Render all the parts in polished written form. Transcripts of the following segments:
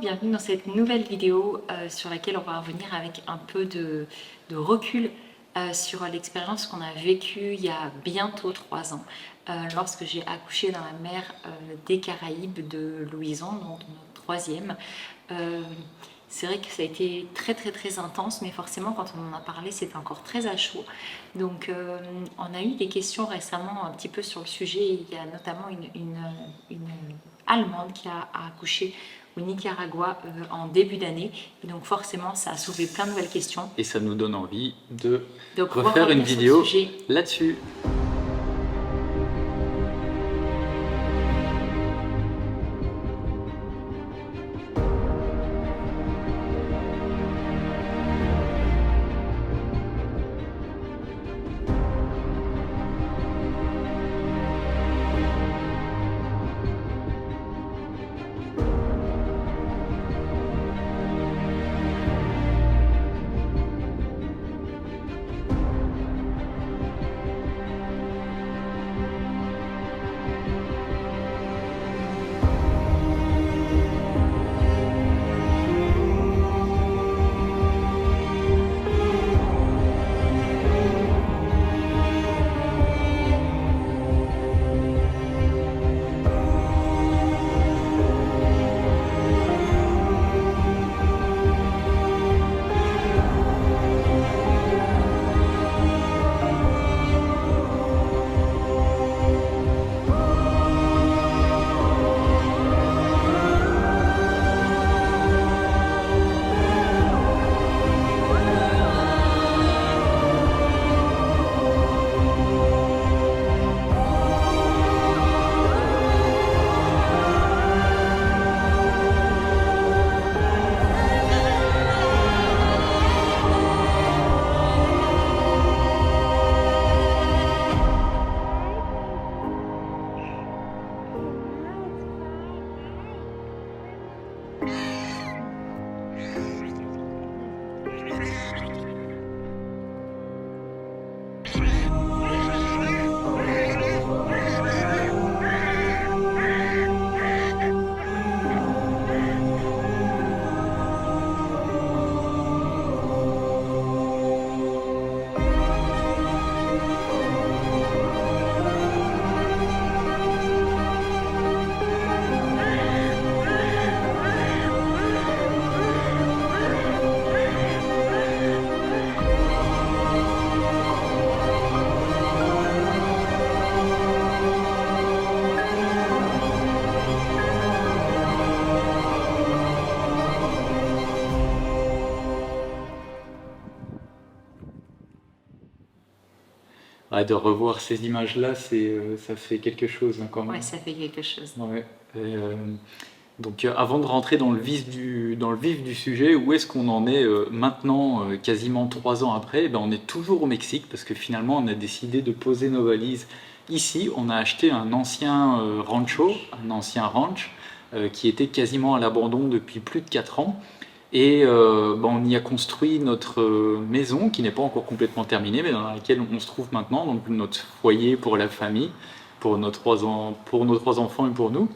bienvenue dans cette nouvelle vidéo sur laquelle on va revenir avec un peu de recul sur l'expérience qu'on a vécue il y a bientôt 3 ans lorsque j'ai accouché dans la mer des Caraïbes de Louison, donc notre troisième. C'est vrai que ça a été très intense, mais forcément quand on en a parlé c'était encore très à chaud. Donc on a eu des questions récemment un petit peu sur le sujet. Il y a notamment une Allemande qui a accouché au Nicaragua en début d'année. Et donc forcément ça a soulevé plein de nouvelles questions. Et ça nous donne envie de Donc, refaire une vidéo là-dessus. Ouais, de revoir ces images-là, ça fait quelque chose hein, quand même. Ouais, ça fait quelque chose. Ouais. Donc avant de rentrer dans le vif du sujet, où est-ce qu'on en est maintenant, quasiment 3 ans après? Ben, on est toujours au Mexique parce que finalement on a décidé de poser nos valises ici. On a acheté un ancien rancho, un ancien ranch qui était quasiment à l'abandon depuis plus de 4 ans. Et ben, on y a construit notre maison qui n'est pas encore complètement terminée, mais dans laquelle on se trouve maintenant, donc notre foyer pour la famille, pour nos 3 enfants et pour nous.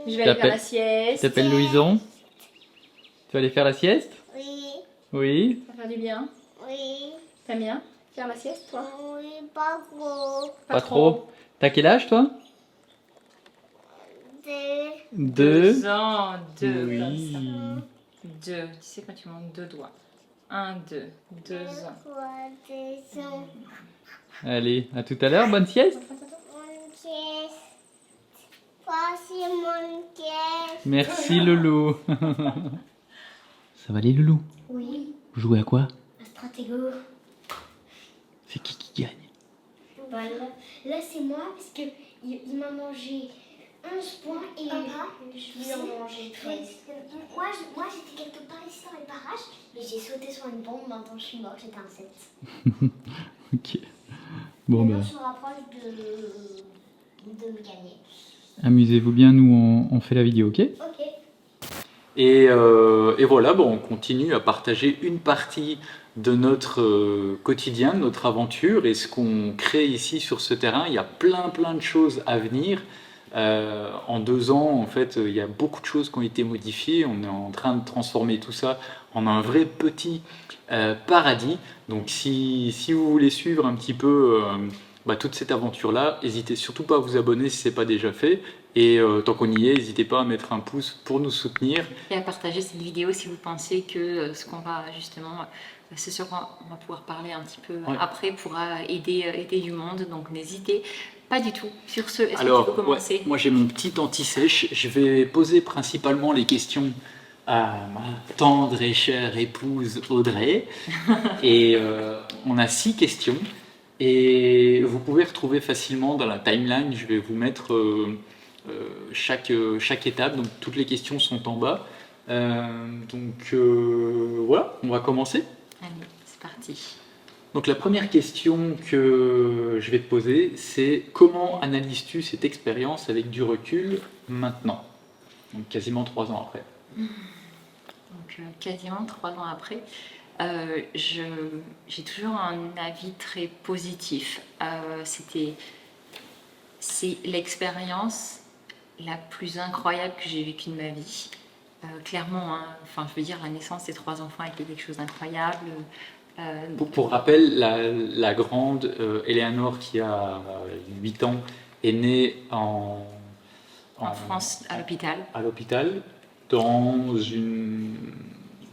Je vais aller faire la sieste. Tu t'appelles Louison? Tu vas aller faire la sieste? Oui. Oui. Ça va faire du bien. Oui. T'aimes bien faire la sieste, toi? Oui, pas trop. Pas trop. T'as quel âge, toi? 2. 2 ans. 2 Oui. comme ça. 2. Tu sais quand tu montes 2 doigts. 1, 2. 2 ans. 3 ans. Allez, à tout à l'heure, bonne sieste. Mon pièce. Voici mon pièce. Merci Loulou. Ça va les loulous? Oui. Vous jouez à quoi? Un stratégo. C'est qui gagne? Bah là c'est moi parce que il m'a mangé 11 points et je lui ai mangé 13. Moi j'étais quelque part ici dans les parages, mais j'ai sauté sur une bombe, maintenant je suis morte, j'étais un 7. Ok. Bon Maintenant bah, je me rapproche de me gagner. amusez-vous bien, nous on fait la vidéo, ok? Ok. Et voilà, bon, on continue à partager une partie de notre quotidien, de notre aventure et ce qu'on crée ici sur ce terrain. Il y a plein de choses à venir. En 2 ans, en fait, il y a beaucoup de choses qui ont été modifiées. On est en train de transformer tout ça en un vrai petit paradis. Donc si vous voulez suivre un petit peu toute cette aventure-là, n'hésitez surtout pas à vous abonner si ce n'est pas déjà fait. Et tant qu'on y est, n'hésitez pas à mettre un pouce pour nous soutenir. Et à partager cette vidéo si vous pensez que ce qu'on va justement, c'est sûr qu'on va pouvoir parler un petit peu après, pourra aider du monde. Donc n'hésitez pas du tout. Sur ce, est-ce que tu peux commencer? Moi j'ai mon petit anti-sèche. Je vais poser principalement les questions à ma tendre et chère épouse Audrey. Et on a 6 questions. Et vous pouvez retrouver facilement dans la timeline. Je vais vous mettre chaque étape. Donc toutes les questions sont en bas. Voilà, on va commencer. Allez, c'est parti. Donc la première question que je vais te poser, c'est comment analyses-tu cette expérience avec du recul maintenant? Donc quasiment 3 ans après. Donc quasiment 3 ans après, j'ai toujours un avis très positif. C'est l'expérience la plus incroyable que j'ai vécue de ma vie. Clairement, hein, enfin, je veux dire, la naissance des 3 enfants a été quelque chose d'incroyable. Pour rappel, la grande Eleanor qui a 8 ans est née en France, à l'hôpital. À l'hôpital, dans une...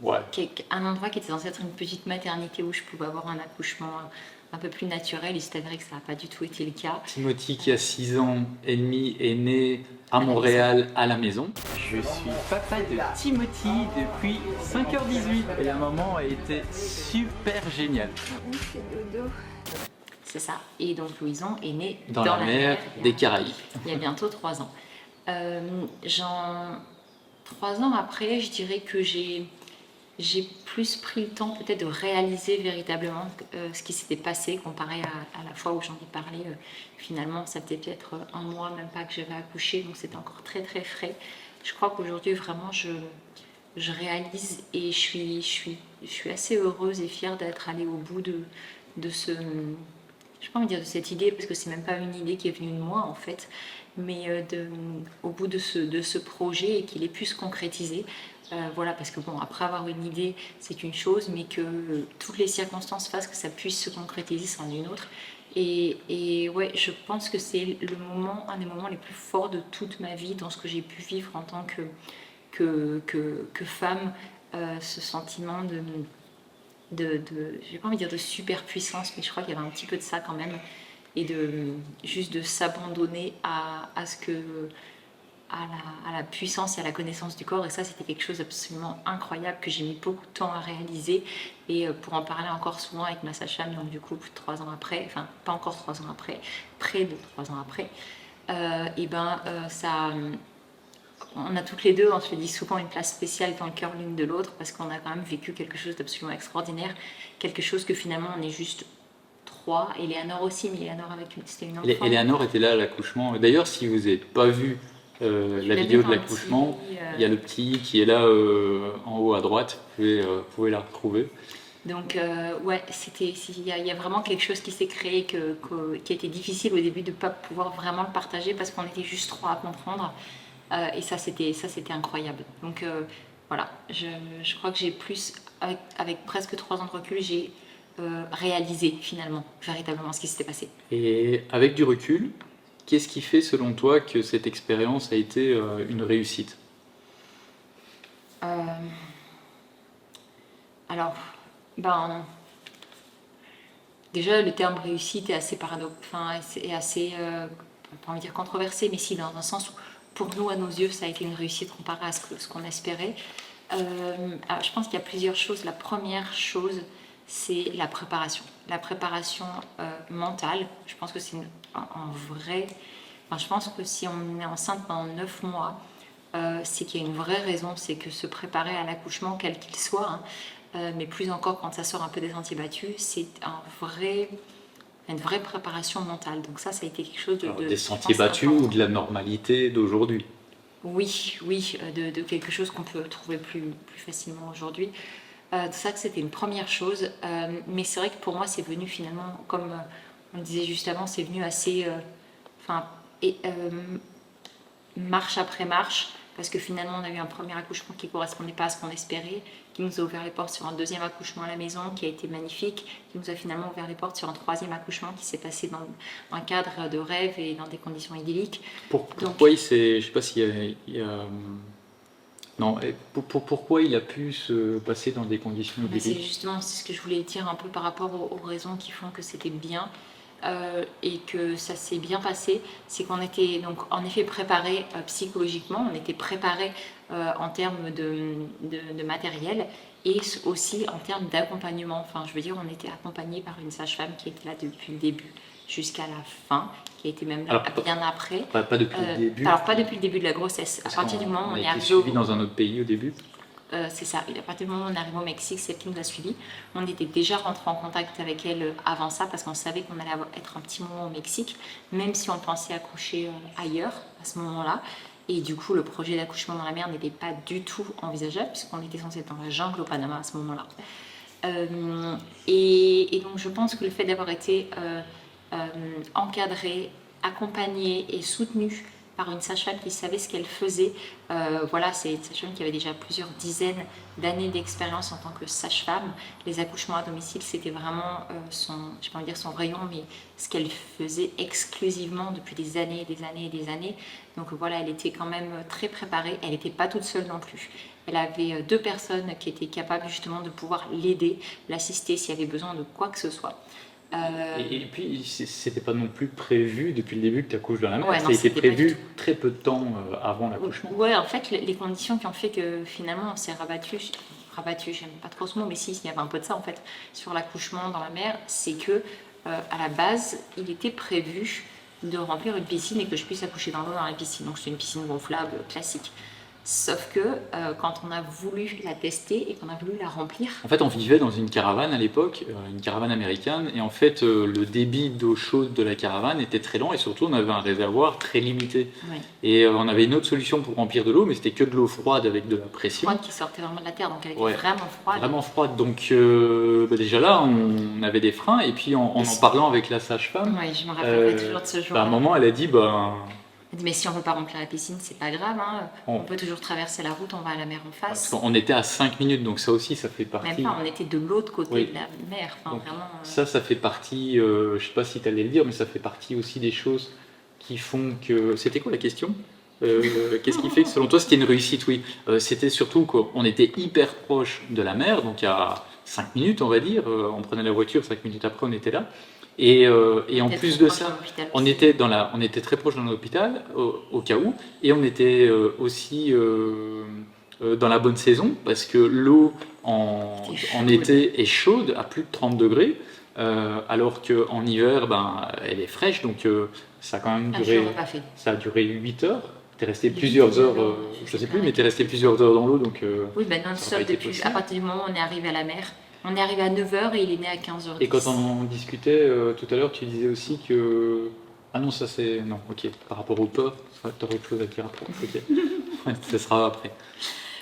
Ouais. Un endroit qui était censé être une petite maternité où je pouvais avoir un accouchement un peu plus naturel. Il s'est avéré que ça n'a pas du tout été le cas. Timothy, qui a 6 ans et demi, est né à Montréal à la maison. Je suis papa de Timothy depuis 5h18 et la maman a été super géniale. C'est ça. Et donc Louison est né dans la mer des Caraïbes. Il y a bientôt 3 ans. 3 ans après, je dirais que j'ai plus pris le temps peut-être de réaliser véritablement ce qui s'était passé comparé à la fois où j'en ai parlé. Finalement, ça fait peut-être 1 mois, même pas que j'avais accouché, donc c'était encore très très frais. Je crois qu'aujourd'hui, vraiment, je réalise et je suis assez heureuse et fière d'être allée au bout de ce... Je n'ai pas envie de dire de cette idée, parce que c'est même pas une idée qui est venue de moi en fait, mais au bout de ce projet et qu'il ait pu se concrétiser. Voilà, parce que bon, après avoir une idée, c'est une chose, mais que toutes les circonstances fassent que ça puisse se concrétiser, c'en est une autre. Et ouais, je pense que c'est un des moments les plus forts de toute ma vie, dans ce que j'ai pu vivre en tant que femme, ce sentiment j'ai pas envie de dire de superpuissance, mais je crois qu'il y avait un petit peu de ça quand même, et juste de s'abandonner à la puissance et à la connaissance du corps. Et ça, c'était quelque chose d'absolument incroyable que j'ai mis beaucoup de temps à réaliser. Et pour en parler encore souvent avec ma sage-femme, donc du coup 3 ans après, enfin pas encore 3 ans après, près de 3 ans après, ça... On a toutes les deux, on se dit souvent, une place spéciale dans le cœur l'une de l'autre, parce qu'on a quand même vécu quelque chose d'absolument extraordinaire, quelque chose que finalement on est juste 3. Eleanor aussi, mais Eleanor c'était une enfant. Eleanor était là à l'accouchement. D'ailleurs, si vous n'avez pas vu la vidéo de l'accouchement, il y a le petit qui est là en haut à droite, vous pouvez la retrouver. Donc ouais, il y a vraiment quelque chose qui s'est créé qui a été difficile au début de ne pas pouvoir vraiment le partager, parce qu'on était juste 3 à comprendre. Et ça c'était incroyable. Donc voilà, je crois que j'ai plus, avec presque 3 ans de recul, j'ai réalisé finalement, véritablement ce qui s'était passé. Et avec du recul, qu'est-ce qui fait selon toi que cette expérience a été une réussite? Alors, déjà le terme réussite est assez assez, pas envie de dire controversé, mais si, dans un sens où pour nous, à nos yeux, ça a été une réussite comparée à ce qu'on espérait. Alors, je pense qu'il y a plusieurs choses. La première chose, c'est la préparation. La préparation mentale. Je pense que c'est un vrai... Enfin, je pense que si on est enceinte pendant 9 mois, c'est qu'il y a une vraie raison, c'est que se préparer à l'accouchement, quel qu'il soit, mais plus encore quand ça sort un peu des sentiers battus, c'est une vraie préparation mentale. Donc ça a été quelque chose des sentiers battus ou de la normalité d'aujourd'hui? Oui, de quelque chose qu'on peut trouver plus facilement aujourd'hui. Ça que c'était une première chose, mais c'est vrai que pour moi c'est venu finalement, comme on le disait juste avant, c'est venu assez marche après marche, parce que finalement, on a eu un premier accouchement qui ne correspondait pas à ce qu'on espérait, qui nous a ouvert les portes sur un deuxième accouchement à la maison, qui a été magnifique, qui nous a finalement ouvert les portes sur un troisième accouchement qui s'est passé dans un cadre de rêve et dans des conditions idylliques. Pourquoi il s'est... Je sais pas s'il y a... Non, pourquoi il a pu se passer dans des conditions C'est idylliques? justement ce que je voulais dire un peu par rapport aux raisons qui font que c'était bien et que ça s'est bien passé. C'est qu'on était donc en effet préparé psychologiquement, on était préparé en termes de matériel et aussi en termes d'accompagnement. Enfin, je veux dire, on était accompagné par une sage-femme qui était là depuis le début jusqu'à la fin, qui a été même là Alors, bien après. Pas depuis le début. Alors pas depuis le début de la grossesse. À partir du moment où on est été arrivé suivi dans un autre pays au début. c'est ça, et à partir du moment où on est arrivé au Mexique, c'est elle qui nous a suivis. On était déjà rentré en contact avec elle avant ça parce qu'on savait qu'on allait être un petit moment au Mexique, même si on pensait accoucher ailleurs à ce moment-là. Et du coup, le projet d'accouchement dans la mer n'était pas du tout envisageable puisqu'on était censé être dans la jungle au Panama à ce moment-là. Et donc, je pense que le fait d'avoir été encadré, accompagné et soutenu par une sage-femme qui savait ce qu'elle faisait. Voilà, c'est une sage-femme qui avait déjà plusieurs dizaines d'années d'expérience en tant que sage-femme. Les accouchements à domicile, c'était vraiment son, je ne vais pas dire son rayon, mais ce qu'elle faisait exclusivement depuis des années et des années et des années. Donc voilà, elle était quand même très préparée. Elle n'était pas toute seule non plus. Elle avait 2 personnes qui étaient capables justement de pouvoir l'aider, l'assister s'il y avait besoin de quoi que ce soit. Et puis, c'était pas non plus prévu depuis le début que tu accouches dans la mer. Ouais, non, ça a été c'était pas du prévu tout. très peu de temps avant l'accouchement. Ouais, en fait, les conditions qui ont fait que finalement on s'est rabattu, j'aime pas trop ce mot, mais si, il y avait un peu de ça en fait, sur l'accouchement dans la mer, c'est que à la base, il était prévu de remplir une piscine et que je puisse accoucher dans l'eau dans la piscine. Donc c'est une piscine gonflable classique. Sauf que quand on a voulu la tester et qu'on a voulu la remplir, En fait, on vivait dans une caravane à l'époque, une caravane américaine, et en fait, le débit d'eau chaude de la caravane était très lent, et surtout, on avait un réservoir très limité. ouais, Et on avait une autre solution pour remplir de l'eau, mais c'était que de l'eau froide avec de la pression. froide qui sortait vraiment de la terre, donc elle était Ouais. vraiment froide. Vraiment froide. Donc, déjà là, on avait des freins, et puis en parlant avec la sage-femme, Ouais, je me rappellerai toujours de ce à jour-là. un moment, elle a dit, Elle dit, mais si on ne veut pas remplir la piscine, c'est pas grave, hein. On- On peut toujours traverser la route, on va à la mer en parce face. qu'on était à 5 minutes, donc ça aussi, ça fait Même partie. pas, on était de l'autre côté Oui. de la mer. Enfin, Donc, vraiment, ça fait partie, je sais pas si tu allais le dire, mais ça fait partie aussi des choses qui font que... C'était quoi la question? Qu'est-ce qui fait que selon toi c'était une réussite? Oui, c'était surtout qu'on était hyper proche de la mer, donc à 5 minutes on va dire, on prenait la voiture, 5 minutes après on était là, et en peut-être plus trop de proche ça, de l'hôpital on aussi. était très proche de l'hôpital au cas où, et on était aussi dans la bonne saison, parce que l'eau C'était en chaude. été est chaude à plus de 30 degrés, alors qu'en hiver, elle est fraîche, donc ça a quand même Un duré, jour, on pas fait. ça a duré 8 heures. T'es resté 8 plusieurs heures, heures, je sais plus, mais t'es resté plusieurs heures dans l'eau, donc Oui, ben ça non-stop aurait été depuis, possible. à partir du moment où on est arrivé à la mer. On est arrivé à 9h et il est né à 15h10. Et quand on en discutait tout à l'heure, tu disais aussi que... Ah non, ça c'est... Non, ok, par rapport au peur, t'aurais autre chose à dire après. Ok, ouais, ça sera après.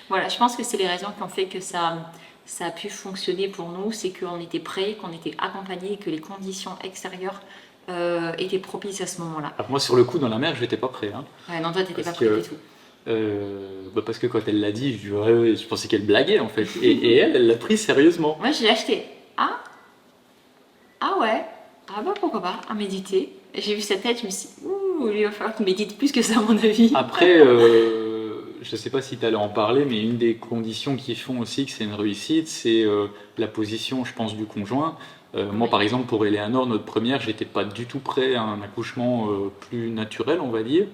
Voilà, je pense que c'est les raisons qui ont fait que ça a pu fonctionner pour nous, c'est qu'on était prêts, qu'on était accompagnés et que les conditions extérieures étaient propices à ce moment-là. Alors, moi, sur le coup, dans la mer, j'étais pas prêt. Hein. Ouais, non, toi, t'étais pas Parce prêt que- du tout. Parce que quand elle l'a dit, je pensais qu'elle blaguait en fait. Et elle l'a pris sérieusement. Moi, je l'ai acheté. Ah ouais. Ah bah pourquoi pas, à méditer. J'ai vu sa tête, je me suis dit, ouh, il va falloir qu'il médite plus que ça, à mon avis. Après, je sais pas si tu allais en parler, mais une des conditions qui font aussi que c'est une réussite, c'est la position, je pense, du conjoint. Moi, Oui. par exemple, pour Eleanor, notre première, j'étais pas du tout prêt à un accouchement plus naturel, on va dire,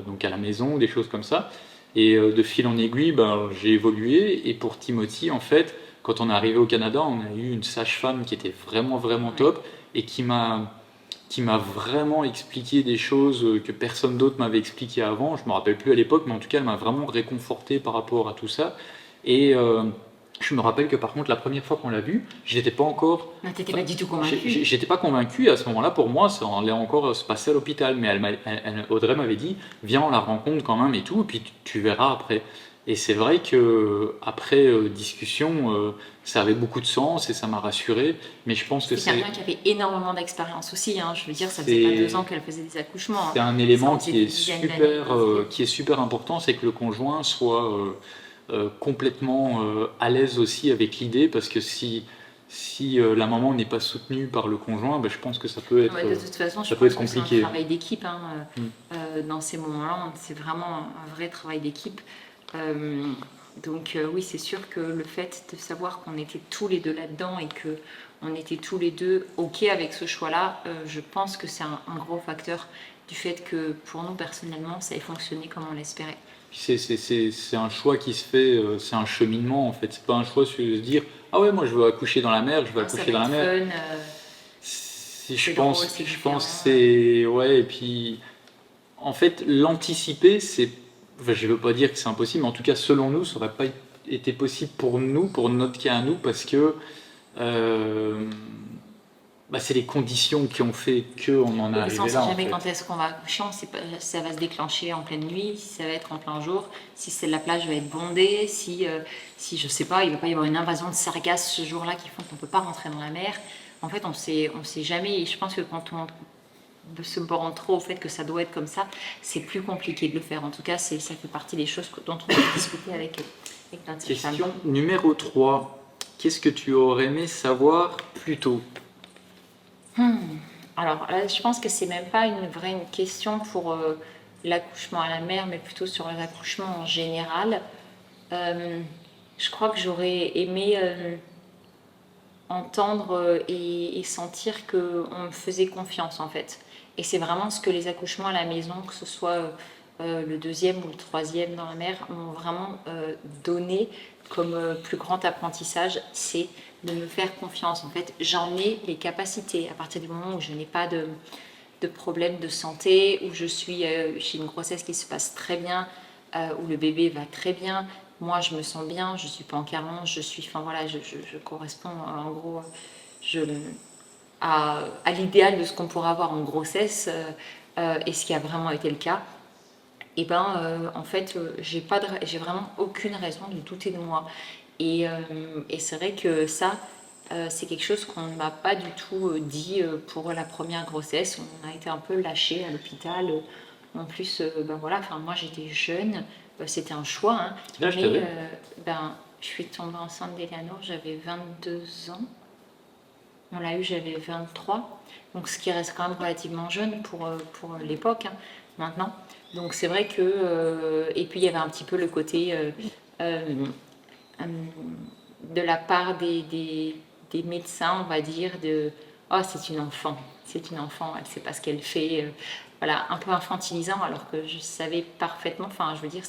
donc à la maison, des choses comme ça. Et de fil en aiguille, j'ai évolué. Et pour Timothy, en fait, quand on est arrivé au Canada, on a eu une sage-femme qui était vraiment, vraiment top et qui m'a vraiment expliqué des choses que personne d'autre m'avait expliqué avant. Je me rappelle plus à l'époque, mais en tout cas, elle m'a vraiment réconforté par rapport à tout ça. Et je me rappelle que par contre, la première fois qu'on l'a vue, je n'étais pas encore... Non, t'étais pas du tout convaincu. J'étais pas convaincu à ce moment-là. Pour moi, ça allait encore se passer à l'hôpital. Mais Audrey m'avait dit, viens, on la rencontre quand même et tout, et puis tu verras après. Et c'est vrai que après discussion, ça avait beaucoup de sens et ça m'a rassuré. Mais je pense que C'est quelqu'un qui avait énormément d'expérience aussi, hein. Je veux dire, ça faisait pas 2 ans qu'elle faisait des accouchements, c'est hein. un Ça élément en faisait des dizaines d'années. qui est super important, c'est que le conjoint soit complètement à l'aise aussi avec l'idée, parce que si la maman n'est pas soutenue par le conjoint, ben, je pense que ça peut être, Ouais, de toute façon, je ça peut être pense que c'est un compliqué. travail d'équipe, hein. Mm. Dans ces moments-là, c'est vraiment un vrai travail d'équipe. Euh, donc oui, c'est sûr que le fait de savoir qu'on était tous les deux là-dedans et que on était tous les deux OK avec ce choix-là, je pense que c'est un gros facteur du fait que pour nous personnellement, ça ait fonctionné comme on l'espérait. C'est un choix qui se fait, c'est un cheminement en fait. C'est pas un choix sur se dire ah ouais, moi je veux accoucher dans la mer, je veux Ah, ça accoucher va dans la être mer. fun. Je drôle, pense, c'est je pense que différent. c'est ouais, et puis en fait l'anticiper, c'est, enfin, je veux pas dire que c'est impossible, mais en tout cas selon nous, ça aurait pas été possible pour nous, pour notre cas à nous, parce que euh, bah, c'est les conditions qui ont fait qu'on en est Oui, parce qu'on ne arrivé sait là en jamais fait. quand est-ce qu'on va accoucher, on sait pas, ça va se déclencher en pleine nuit, si ça va être en plein jour, si c'est la plage va être bondée, si je sais pas, il va pas y avoir une invasion de sargasses ce jour-là qui font qu'on peut pas rentrer dans la mer. En fait, on sait jamais, et je pense que quand on se borne trop au fait que ça doit être comme ça, c'est plus compliqué de le faire. En tout cas, ça fait partie des choses dont on a discuté avec notre femme. Question numéro 3. Qu'est-ce que tu aurais aimé savoir plus tôt? Alors là, je pense que c'est même pas une question pour l'accouchement à la mer, mais plutôt sur les accouchements en général. Euh, je crois que j'aurais aimé entendre et sentir qu'on me faisait confiance en fait. Et c'est vraiment ce que les accouchements à la maison, que ce soit le deuxième ou le troisième dans la mer, m'ont vraiment donné comme plus grand apprentissage, c'est de me faire confiance. En fait, j'en ai les capacités à partir du moment où je n'ai pas de problème de santé, où je suis j'ai une grossesse qui se passe très bien, où le bébé va très bien. Moi, je me sens bien, je suis pas en carence, je suis, enfin voilà, je corresponds en gros je, à l'idéal de ce qu'on pourrait avoir en grossesse, et ce qui a vraiment été le cas. Et ben, en fait, j'ai vraiment aucune raison de douter de moi. Et c'est vrai que ça, c'est quelque chose qu'on ne m'a pas du tout dit pour la première grossesse. On a été un peu lâchés à l'hôpital. En plus, ben voilà, enfin moi j'étais jeune, c'était un choix, hein, Quel âge mais t'avais? ben je suis tombée enceinte d'Eleanor, j'avais 22 ans. On l'a eu, j'avais 23. Donc ce qui reste quand même relativement jeune pour l'époque, hein, maintenant. Donc c'est vrai que et puis il y avait un petit peu le côté euh, euh, de la part des médecins, on va dire, de oh, c'est une enfant, elle ne sait pas ce qu'elle fait. Voilà, un peu infantilisant, alors que je savais parfaitement, enfin, je veux dire,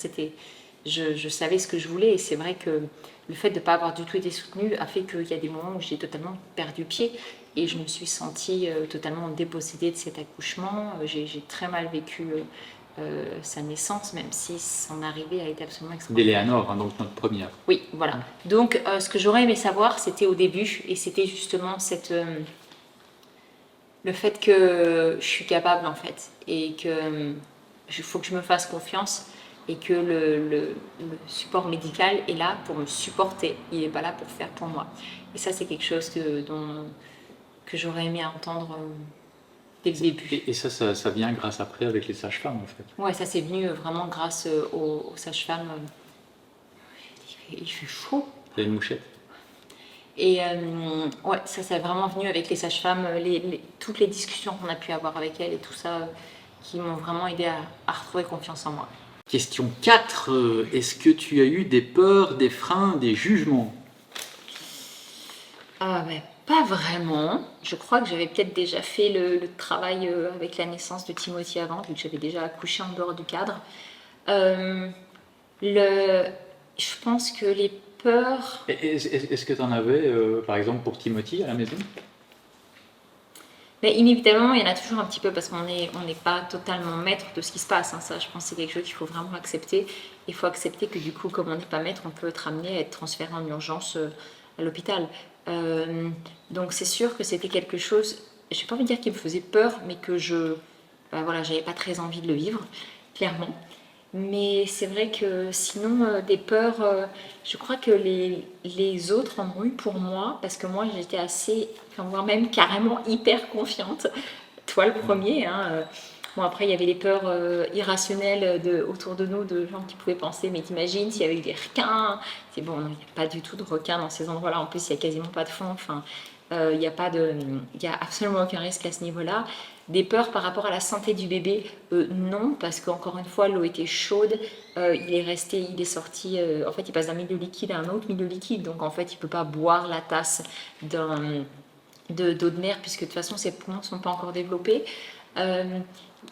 je savais ce que je voulais, et c'est vrai que le fait de ne pas avoir du tout été soutenue a fait qu'il y a des moments où j'ai totalement perdu pied, et je me suis sentie totalement dépossédée de cet accouchement. J'ai très mal vécu sa naissance, même si son arrivée a été absolument extraordinaire. D'Eleanor, hein, donc notre première. Oui, voilà. Donc, ce que j'aurais aimé savoir, c'était au début, et c'était justement le fait que je suis capable, en fait, et que il faut que je me fasse confiance, et que le support médical est là pour me supporter, il n'est pas là pour faire pour moi. Et ça, c'est quelque chose que j'aurais aimé entendre dès le début. Et ça vient grâce après avec les sages-femmes en fait. Ouais, ça c'est venu vraiment grâce aux sages-femmes. Il fait chaud. Il y a une mouchette. Et ouais, ça c'est vraiment venu avec les sages-femmes, toutes les discussions qu'on a pu avoir avec elles et tout ça, qui m'ont vraiment aidé à retrouver confiance en moi. Question 4. Est-ce que tu as eu des peurs, des freins, des jugements? Ah ouais, pas vraiment. Je crois que j'avais peut-être déjà fait le travail avec la naissance de Timothy avant, vu que j'avais déjà accouché en dehors du cadre. Euh, je pense que les peurs... Est-ce que tu en avais, par exemple, pour Timothy à la maison? Mais inévitablement, il y en a toujours un petit peu parce qu'on n'est pas totalement maître de ce qui se passe, hein. Ça, je pense que c'est quelque chose qu'il faut vraiment accepter. Il faut accepter que du coup, comme on n'est pas maître, on peut être amené à être transféré en urgence à l'hôpital. Donc c'est sûr que c'était quelque chose, je vais pas envie de dire qui me faisait peur, mais que voilà, j'avais pas très envie de le vivre, clairement. Mais c'est vrai que sinon, des peurs, je crois que les autres en ont eu pour moi, parce que moi j'étais assez, enfin, voire même carrément hyper confiante. Toi le premier, hein. Bon, après, il y avait les peurs irrationnelles autour de nous, de gens qui pouvaient penser, mais t'imagines s'il y avait eu des requins. C'est bon, non, il n'y a pas du tout de requins dans ces endroits-là. En plus, il n'y a quasiment pas de fond. Enfin, il n'y a pas de, il y a absolument aucun risque à ce niveau-là. Des peurs par rapport à la santé du bébé, non, parce qu'encore une fois, l'eau était chaude. Il est sorti. En fait, il passe d'un milieu liquide à un autre milieu liquide. Donc, en fait, il ne peut pas boire la tasse d'eau de mer, puisque de toute façon, ses poumons ne sont pas encore développés.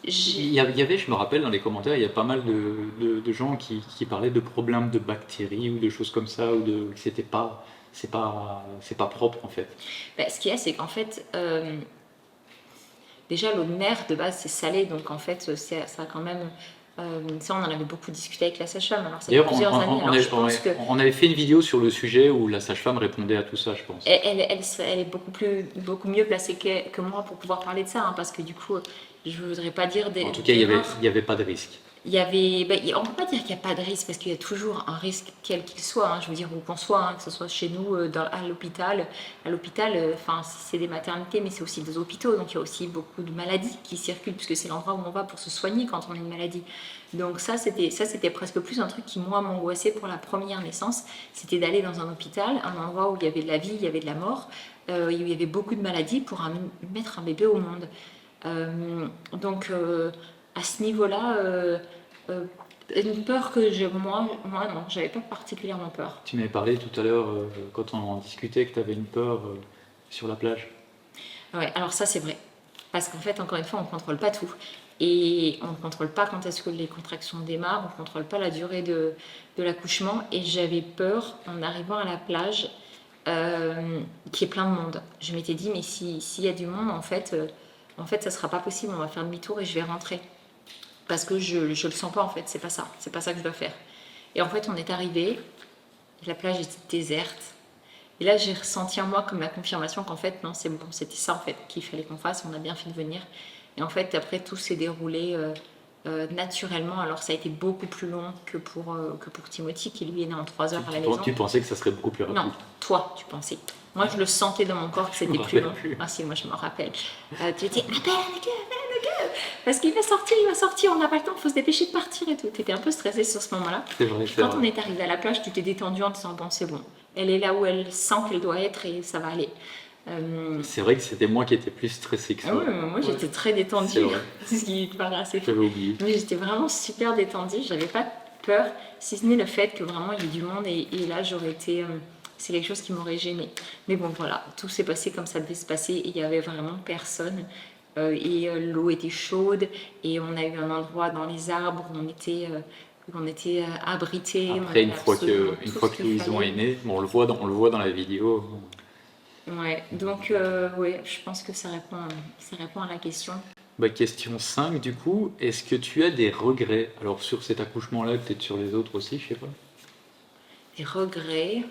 Il y avait, je me rappelle dans les commentaires, il y a pas mal de gens qui parlaient de problèmes de bactéries ou de choses comme ça, ou que c'est pas propre en fait. Ben, ce qu'il y a, c'est qu'en fait, déjà l'eau de mer de base c'est salé, donc en fait, ça a quand même. Ça, on en avait beaucoup discuté avec la sage-femme. Alors, ça fait D'ailleurs, plusieurs années. Alors, je pense que on avait fait une vidéo sur le sujet où la sage-femme répondait à tout ça, je pense. elle est beaucoup mieux placée que moi pour pouvoir parler de ça, hein, parce que du coup, je voudrais pas dire des. En tout cas, il y avait pas de risque. On ne peut pas dire qu'il n'y a pas de risque, parce qu'il y a toujours un risque quel qu'il soit, hein, je veux dire, où qu'on soit, hein, que ce soit chez nous, à l'hôpital. À l'hôpital, enfin, c'est des maternités, mais c'est aussi des hôpitaux, donc il y a aussi beaucoup de maladies qui circulent, puisque c'est l'endroit où on va pour se soigner quand on a une maladie. Donc c'était presque plus un truc qui, moi, m'angoissait pour la première naissance, c'était d'aller dans un hôpital, un endroit où il y avait de la vie, il y avait de la mort, où il y avait beaucoup de maladies pour mettre un bébé au monde. Donc à ce niveau-là, une peur que moi non, j'avais pas particulièrement peur. Tu m'avais parlé tout à l'heure, quand on en discutait, que tu avais une peur sur la plage. Ouais, alors ça c'est vrai. Parce qu'en fait, encore une fois, on ne contrôle pas tout. Et on ne contrôle pas quand est-ce que les contractions démarrent, on ne contrôle pas la durée de l'accouchement. Et j'avais peur, en arrivant à la plage, qu'il y ait plein de monde. Je m'étais dit, mais s'il y a du monde, en fait, ça ne sera pas possible, on va faire demi-tour et je vais rentrer. Parce que je le sens pas, en fait, c'est pas ça que je dois faire. Et en fait, on est arrivé, la plage était déserte. Et là, j'ai ressenti en moi comme la confirmation qu'en fait, non, c'est bon, c'était ça en fait qu'il fallait qu'on fasse, on a bien fait de venir. Et en fait, après, tout s'est déroulé naturellement. Alors, ça a été beaucoup plus long que pour Timothy, qui lui est né en 3 heures à la maison. Tu pensais que ça serait beaucoup plus rapide? Non, toi, tu pensais. Moi, je le sentais dans mon corps que c'était plus long. Ah si, moi, je me rappelle. Tu étais, appelle le gars, parce qu'il va sortir, on n'a pas le temps, il faut se dépêcher de partir et tout. Tu étais un peu stressée sur ce moment-là. C'est vrai, Quand on est arrivé à la plage, tu t'es détendue en te disant, bon, c'est bon. Elle est là où elle sent qu'elle doit être et ça va aller. C'est vrai que c'était moi qui étais plus stressée que ça. Ah oui, moi j'étais très détendue. C'est ce qui me paraît assez fou. J'avais oublié. Mais j'étais vraiment super détendue. J'avais pas peur, si ce n'est le fait que vraiment il y ait du monde et là j'aurais été. C'est quelque chose qui m'aurait gênée. Mais bon, voilà, tout s'est passé comme ça devait se passer et il y avait vraiment personne. L'eau était chaude et on a eu un endroit dans les arbres où on était abrités. Après, une fois que Louison est né, bon, on le voit dans la vidéo. Ouais, donc ouais, je pense que ça répond à la question. Bah, question 5 du coup, est-ce que tu as des regrets? Alors sur cet accouchement-là, peut-être sur les autres aussi, je sais pas. Des regrets?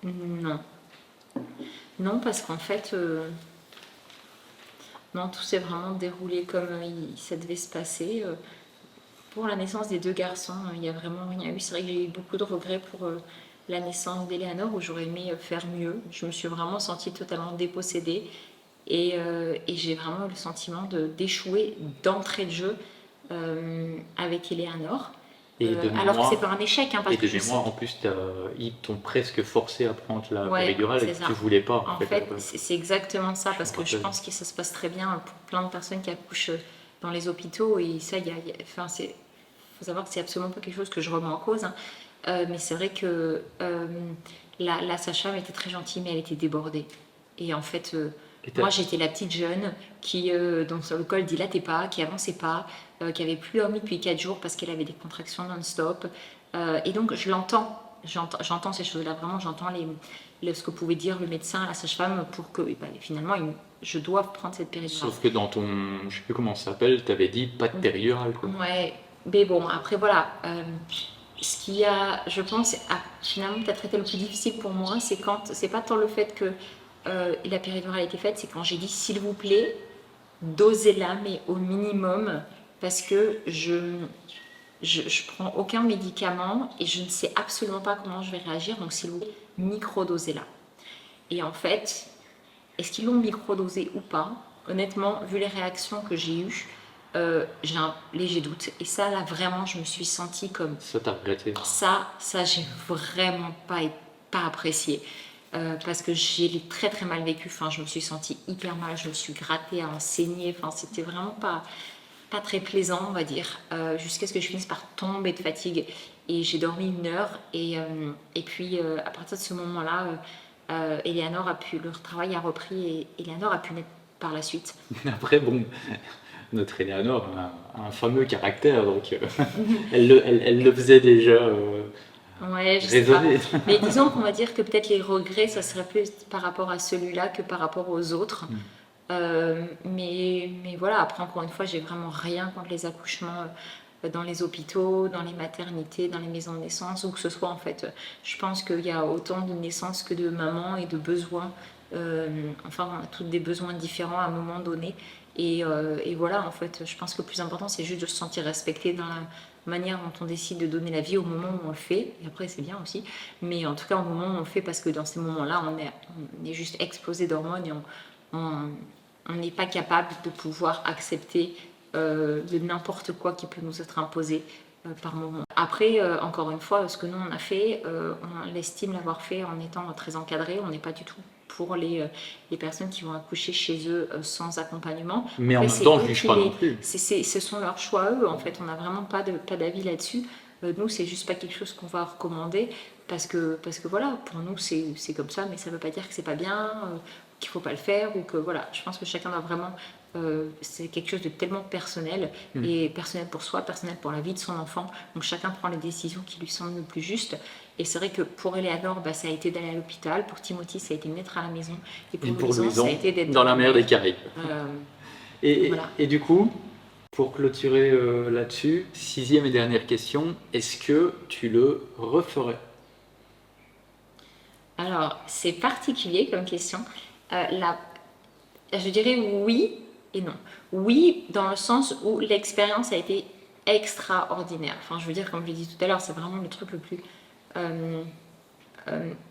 Non. Non, parce qu'en fait, non, tout s'est vraiment déroulé comme ça devait se passer. Pour la naissance des 2 garçons, il n'y a vraiment rien eu. C'est vrai que j'ai eu beaucoup de regrets pour la naissance d'Eleanor, où j'aurais aimé faire mieux. Je me suis vraiment sentie totalement dépossédée. Et j'ai vraiment eu le sentiment d'échouer d'entrée de jeu avec Eleanor. Alors que c'est pas un échec, hein, parce que de mémoire, en plus, ils t'ont presque forcé à prendre la péridurale et que tu voulais pas. En fait, c'est exactement ça, parce que je pense que ça se passe très bien pour plein de personnes qui accouchent dans les hôpitaux, et ça, faut savoir que c'est absolument pas quelque chose que je remets en cause, hein. Mais c'est vrai que la sage-femme était très gentille, mais elle était débordée. Et en fait, moi, j'étais la petite jeune qui, donc sur le col, dilatait pas, qui avançait pas, qui avait plus dormi depuis 4 jours parce qu'elle avait des contractions non-stop. Et donc, j'entends ces choses-là, vraiment, j'entends ce que pouvait dire le médecin, la sage-femme, pour que finalement, je dois prendre cette péridurale. Sauf que dans ton, je sais plus comment ça s'appelle, tu avais dit pas de péridurale, quoi. Ouais, mais bon, après, voilà. Ce qui a, je pense, finalement peut-être été le plus difficile pour moi, c'est pas tant le fait que la péridurale a été faite, c'est quand j'ai dit s'il vous plaît, dosez-la, mais au minimum, parce que je prends aucun médicament et je ne sais absolument pas comment je vais réagir, donc s'il vous plaît, microdosez-la. Et en fait, est-ce qu'ils l'ont microdosé ou pas? Honnêtement, vu les réactions que j'ai eues, j'ai un léger doute. Et ça, là, vraiment, je me suis sentie comme... Ça, t'as regretté. Ça, j'ai vraiment pas apprécié. Parce que j'ai très très mal vécu. Enfin, je me suis sentie hyper mal, je me suis grattée à en saigner. Enfin, c'était vraiment pas très plaisant, on va dire, jusqu'à ce que je finisse par tomber de fatigue. Et j'ai dormi 1 heure. Et puis, à partir de ce moment-là, Eleanor le travail a repris et Eleanor a pu naître par la suite. Après, bon, notre Eleanor a un fameux caractère, donc elle le faisait déjà Ouais, je sais pas. raisonner. Mais disons qu'on va dire que peut-être les regrets, ça serait plus par rapport à celui-là que par rapport aux autres. Mais voilà, après, encore une fois, j'ai vraiment rien contre les accouchements dans les hôpitaux, dans les maternités, dans les maisons de naissance, où que ce soit en fait. Je pense qu'il y a autant de naissances que de mamans et de besoins. Enfin, on a tous des besoins différents à un moment donné. Et voilà, en fait, je pense que le plus important, c'est juste de se sentir respecté dans la manière dont on décide de donner la vie au moment où on le fait. Et après, c'est bien aussi. Mais en tout cas, au moment où on le fait, parce que dans ces moments-là, on est juste explosé d'hormones et on n'est pas capable de pouvoir accepter de n'importe quoi qui peut nous être imposé par moment. Après, encore une fois, ce que nous on a fait, on l'estime l'avoir fait en étant très encadré. On n'est pas du tout pour les personnes qui vont accoucher chez eux sans accompagnement. Mais en Après, même temps, je eux ne juge qui pas non plus. ce sont leurs choix eux. En fait, on n'a vraiment pas d'avis là-dessus. Nous, c'est juste pas quelque chose qu'on va recommander parce que voilà, pour nous c'est comme ça, mais ça veut pas dire que c'est pas bien, qu'il faut pas le faire ou que voilà. Je pense que chacun doit vraiment c'est quelque chose de tellement personnel et personnel pour soi, personnel pour la vie de son enfant. Donc chacun prend les décisions qui lui semblent le plus justes. Et c'est vrai que pour Eleanor, ça a été d'aller à l'hôpital. Pour Timothy, ça a été de naître à la maison. Et pour Louison, ça a été d'être dans la mer des Caraïbes. Voilà. Et du coup, pour clôturer là-dessus, 6e et dernière question, est-ce que tu le referais? Alors, c'est particulier comme question. Je dirais oui et non. Oui, dans le sens où l'expérience a été extraordinaire. Enfin, je veux dire, comme je l'ai dit tout à l'heure, c'est vraiment le truc le plus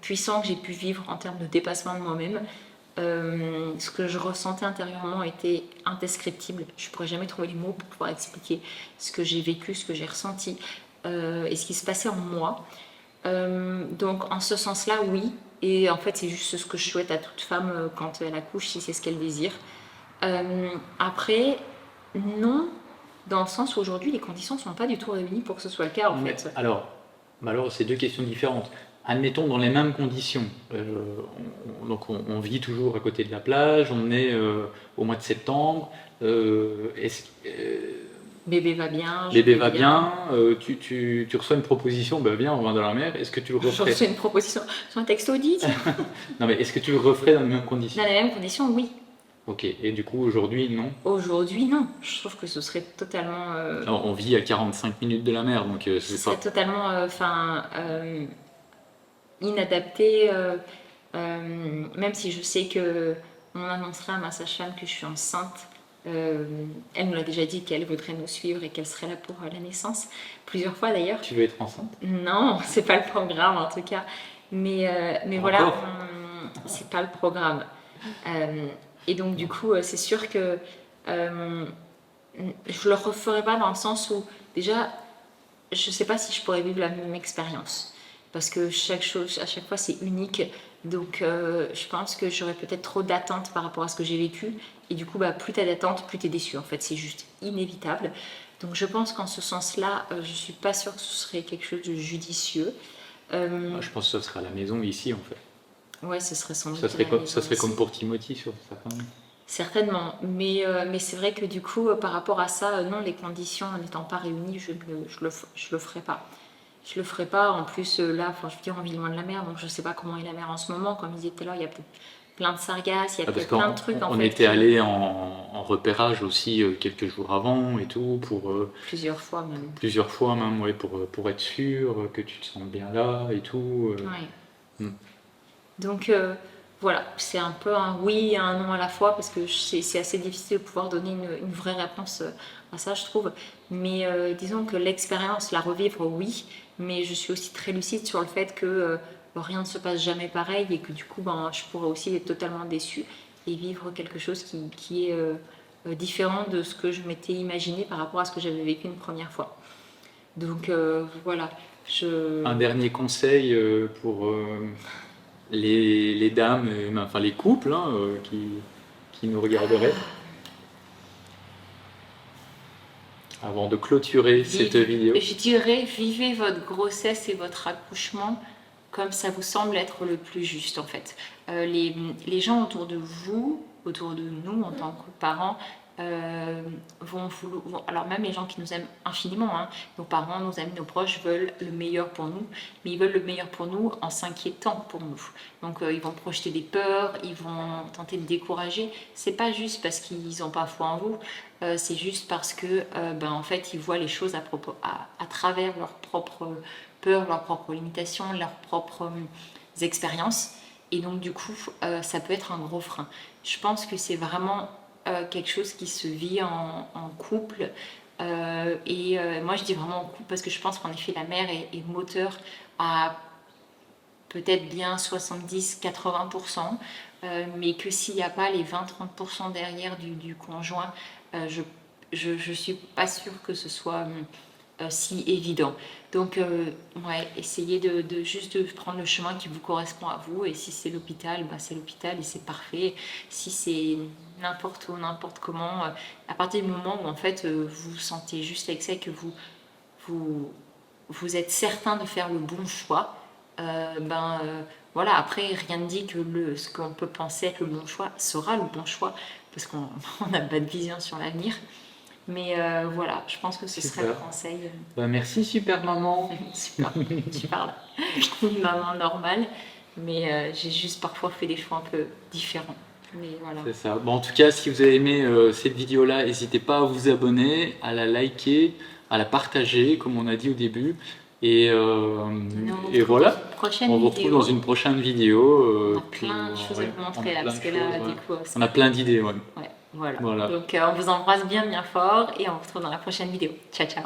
puissant que j'ai pu vivre en termes de dépassement de moi-même. Ce que je ressentais intérieurement était indescriptible. Je ne pourrais jamais trouver les mots pour pouvoir expliquer ce que j'ai vécu, ce que j'ai ressenti et ce qui se passait en moi. Donc en ce sens-là, oui. Et en fait, c'est juste ce que je souhaite à toute femme quand elle accouche, si c'est ce qu'elle désire. Après, non, dans le sens où aujourd'hui, les conditions ne sont pas du tout réunies pour que ce soit le cas, en Mais fait. alors, c'est deux questions différentes. Admettons dans les mêmes conditions. On vit toujours à côté de la plage, on est au mois de septembre. Bébé va bien. Bébé va bien, tu reçois une proposition, bah viens, on va dans la mer, est-ce que tu le Je referais? reçois une proposition sur un texto dit. Non mais est-ce que tu le referais dans les mêmes conditions? Dans les mêmes conditions, oui. Ok, et du coup aujourd'hui, non? Aujourd'hui, non. Je trouve que ce serait totalement... Alors, on vit à 45 minutes de la mer, donc ce c'est serait pas... totalement inadapté. Même si je sais que on annoncerait à ma sage-femme que je suis enceinte. Elle nous l'a déjà dit qu'elle voudrait nous suivre et qu'elle serait là pour la naissance. Plusieurs fois d'ailleurs. Tu veux être enceinte? Non, c'est pas le programme en tout cas. Mais voilà, Encore c'est pas le programme. Et donc du coup, c'est sûr que je le referai pas dans le sens où déjà, je sais pas si je pourrais vivre la même expérience parce que chaque chose, à chaque fois, c'est unique. Donc, je pense que j'aurais peut-être trop d'attentes par rapport à ce que j'ai vécu. Et du coup, plus t'as d'attentes, plus t'es déçu. En fait, c'est juste inévitable. Donc, je pense qu'en ce sens-là, je suis pas sûre que ce serait quelque chose de judicieux. Je pense que ça serait à la maison ici en fait. Ouais, ce serait sans doute. Ça serait, à la ça serait maison comme aussi. pour Timothy sur sa femme. Certainement, mais c'est vrai que du coup, par rapport à ça, non, les conditions n'étant pas réunies, je le ferai pas. Je le ferai pas. En plus, là, enfin, je veux dire, on vit loin de la mer, donc je sais pas comment est la mer en ce moment. Comme je disais tout à l'heure, il y a peut-être plein de sargasses, il y a Parce peut-être qu'on plein de trucs en on fait. était allé en repérage aussi quelques jours avant et tout, pour Plusieurs fois même. plusieurs fois même, ouais, pour être sûr que tu te sens bien là et tout. Ouais. Mm. Donc, voilà, c'est un peu un oui et un non à la fois parce que c'est assez difficile de pouvoir donner une vraie réponse à ça, je trouve. Mais disons que l'expérience, la revivre, oui, mais je suis aussi très lucide sur le fait que rien ne se passe jamais pareil et que du coup, ben, je pourrais aussi être totalement déçue et vivre quelque chose qui est différent de ce que je m'étais imaginé par rapport à ce que j'avais vécu une première fois. Donc voilà, Un dernier conseil pour les dames, enfin les couples hein, qui nous regarderaient avant de clôturer cette vidéo. Je dirais, vivez votre grossesse et votre accouchement comme ça vous semble être le plus juste en fait. Les gens autour de vous, autour de nous en tant que parents, alors même les gens qui nous aiment infiniment, hein, nos parents, nos amis, nos proches veulent le meilleur pour nous, mais ils veulent le meilleur pour nous en s'inquiétant pour nous. Donc ils vont projeter des peurs, ils vont tenter de décourager. C'est pas juste parce qu'ils n'ont pas foi en vous, c'est juste parce que en fait ils voient les choses à travers leurs propres peurs, leurs propres limitations, leurs propres expériences. Et donc du coup, ça peut être un gros frein. Je pense que c'est vraiment quelque chose qui se vit en couple. Moi, je dis vraiment en couple parce que je pense qu'en effet, la mère est moteur à peut-être bien 70-80%, mais que s'il n'y a pas les 20-30% derrière du conjoint, je suis pas sûre que ce soit si évident. Donc, ouais, essayez de juste de prendre le chemin qui vous correspond à vous. Et si c'est l'hôpital, c'est l'hôpital et c'est parfait. Si c'est n'importe où, n'importe comment, à partir du moment où en fait vous vous sentez juste avec ça et que vous êtes certain de faire le bon choix, voilà, après rien ne dit que ce qu'on peut penser être le bon choix sera le bon choix parce qu'on n'a pas de vision sur l'avenir. Mais voilà, je pense que ce serait le conseil. Merci super maman. Super, tu parles. Une maman normale, mais j'ai juste parfois fait des choix un peu différents. Mais voilà. C'est ça. Bon, en tout cas, si vous avez aimé cette vidéo-là, n'hésitez pas à vous abonner, à la liker, à la partager, comme on a dit au début. Et voilà, on vous retrouve dans une prochaine vidéo. On a plein de choses à vous montrer là, parce que là, du coup, on a plein d'idées. Ouais. Ouais, voilà. Donc, on vous embrasse bien, bien fort et on vous retrouve dans la prochaine vidéo. Ciao, ciao.